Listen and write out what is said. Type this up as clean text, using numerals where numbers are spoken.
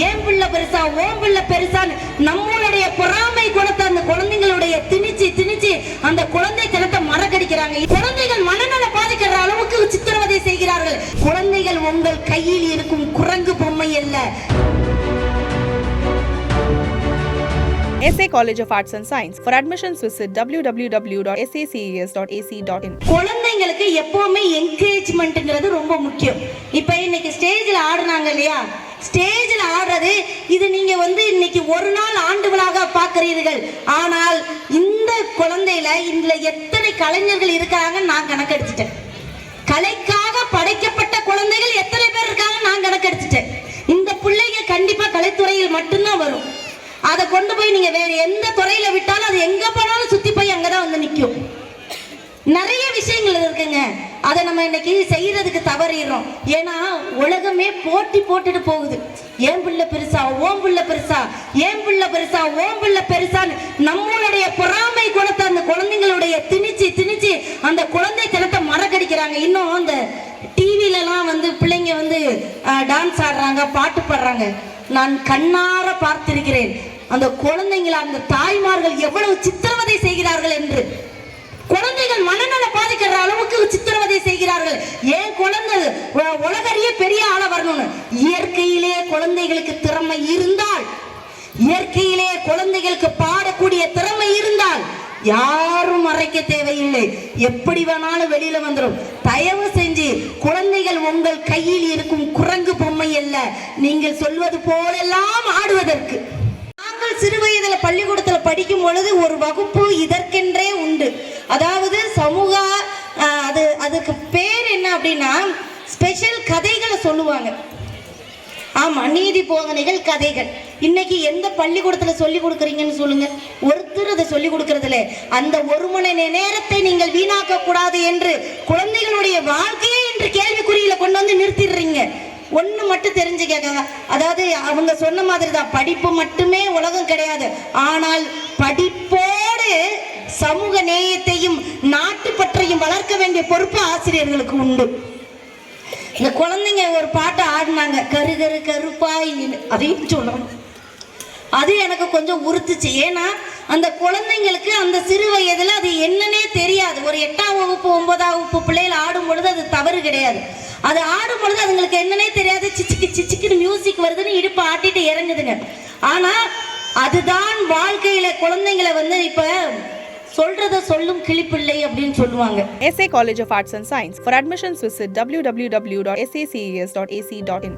ஏன் பிள்ளை பெருசா ஓம் பிள்ளை பெருசான்னு நம்மளுடைய பொறாமை குணத்தை அந்த குழந்தைங்களுடைய திணிச்சு அந்த குழந்தை தனத்தை மறக்கடிக்கிறாங்க. குழந்தைகள் மனநல பாதிக்கிற அளவுக்கு சித்திரவதை செய்கிறார்கள். குழந்தைகள் உங்கள் கையில் இருக்கும் குரங்கு பொம்மை அல்ல. SA College of Arts and Science. For admissions visit www.saces.ac.in. குழந்தைங்களுக்கு எப்பவுமே என்கரேஜ்மெண்ட்ங்கிறது ரொம்ப முக்கியம். இப்போ இன்னைக்கு ஸ்டேஜில் ஆடுனாங்க இல்லையா, ஸ்டேஜில் ஆடுறது இது நீங்க இன்னைக்கு ஒரு நாள் ஆண்டுகளாக பார்க்கிறீர்கள். ஆனால் இந்த குழந்தையில இதுல எத்தனை கலைஞர்கள் இருக்காங்க நான் கணக்கெடுத்துட்டேன். கலைக்காக படைக்கப்பட்ட குழந்தைகள் எத்தனை பேர் இருக்காங்க நான் கணக்கெடுத்துட்டேன். இந்த பிள்ளைங்க கண்டிப்பா கலைத்துறையில் மட்டும்தான் வரும். அதை கொண்டு போய் நீங்க வேற எந்த துறையில விட்டாலும் அது எங்க போனாலும் சுத்தி போய் அங்கதான் நிற்கும். நிறைய விஷயங்கள் இருக்குங்க. அதை நம்ம இன்னைக்கு செய்யறதுக்கு தவறிடுறோம். ஏன்னா உலகமே போட்டி போட்டுட்டு போகுது. ஏன் பிள்ளை பெருசா ஓம் பிள்ளை பெருசா, ஏன் பிள்ளை பெருசா ஓம் பிள்ளை பெருசான்னு நம்மளுடைய பொறாமை குணத்தை அந்த குழந்தைங்களுடைய திணிச்சு அந்த குழந்தை தனத்தை மறக்கடிக்கிறாங்க. இன்னும் அந்த டிவிலலாம் பிள்ளைங்க டான்ஸ் ஆடுறாங்க, பாட்டு பாடுறாங்க. நான் கண்ணார பார்த்திருக்கிறேன் அந்த குழந்தைங்களை அந்த தாய்மார்கள் எவ்வளவு சித்திரவதை செய்கிறார்கள் என்று. குழந்தைகள் மனநல பாதிக்கிற அளவுக்கு சித்திரவதை செய்கிறார்கள். ஏன் குழந்தை உலகறிய பெரிய ஆள வரணும்னு. இயற்கையிலே குழந்தைகளுக்கு திறமை இருந்தால், இயற்கையிலே குழந்தைகளுக்கு பாடக்கூடிய திறமை இருந்தால் யாரும் மறைக்க தேவையில்லை. எப்படி வேணாலும் வெளியில வந்துடும். தயவு செஞ்சு குழந்தைகள் உங்கள் கையில் இருக்கும் குரங்கு பொம்மை அல்ல, நீங்கள் சொல்வது போலெல்லாம் ஆடுவதற்கு. நாங்கள் சிறு வயதுல பள்ளிக்கூடத்தில் படிக்கும் பொழுது ஒரு வகுப்பு இதற்கென்றே உண்டு. அதாவது சமூக அதுக்கு பேர் என்ன அப்படின்னா ஸ்பெஷல் கதைகளை சொல்லுவாங்க. ஆமா, நீதி போதனைகள், கதைகள். இன்னைக்கு எந்த பள்ளிக்கூடத்துல சொல்லி கொடுக்குறீங்கன்னு சொல்லுங்க. ஒருத்தர் அதை சொல்லி கொடுக்கறதுல அந்த ஒரு மணி நேரத்தை நீங்கள் வீணாக்க கூடாது என்று குழந்தைகளுடைய வாழ்க்கையை என்று கேள்விக்குறியில கொண்டு நிறுத்திடுறீங்க. ஒண்ணு மட்டும் தெரிஞ்சுக்க, அதாவது அவங்க சொன்ன மாதிரி தான், படிப்பு மட்டுமே உலகம் கிடையாது. ஆனால் படிப்போடு சமூக நேயத்தையும் நாட்டு பற்றையும் வளர்க்க வேண்டிய பொறுப்பு ஆசிரியர்களுக்கு உண்டு. இந்த குழந்தைங்க ஒரு பாட்டை ஆடினாங்க, கரு கரு கருப்பாய், அதையும் சொல்லணும். அது எனக்கு கொஞ்சம் உறுத்துச்சு. ஏன்னா அந்த குழந்தைங்களுக்கு அந்த சிறு வயதுல அது என்னன்னே தெரியாது. ஒரு 8ஆம் வகுப்பு 9ஆம் வகுப்பு பிள்ளைகள் ஆடும் பொழுது அது தவறு கிடையாது. அது ஆடும் பொழுது அதுங்களுக்கு என்னன்னே தெரியாது. சிச்சுக்கு மியூசிக் வருதுன்னு இடுப்பு ஆட்டிட்டு இறங்குதுங்க. ஆனா அதுதான் வாழ்க்கையில குழந்தைங்களை இப்ப சொல்றத சொல்லும் கிளிப்பிள்ளை அப்படின்னு சொல்லுவாங்க. SA College of Arts and Science. For admissions visit www.saces.ac.in.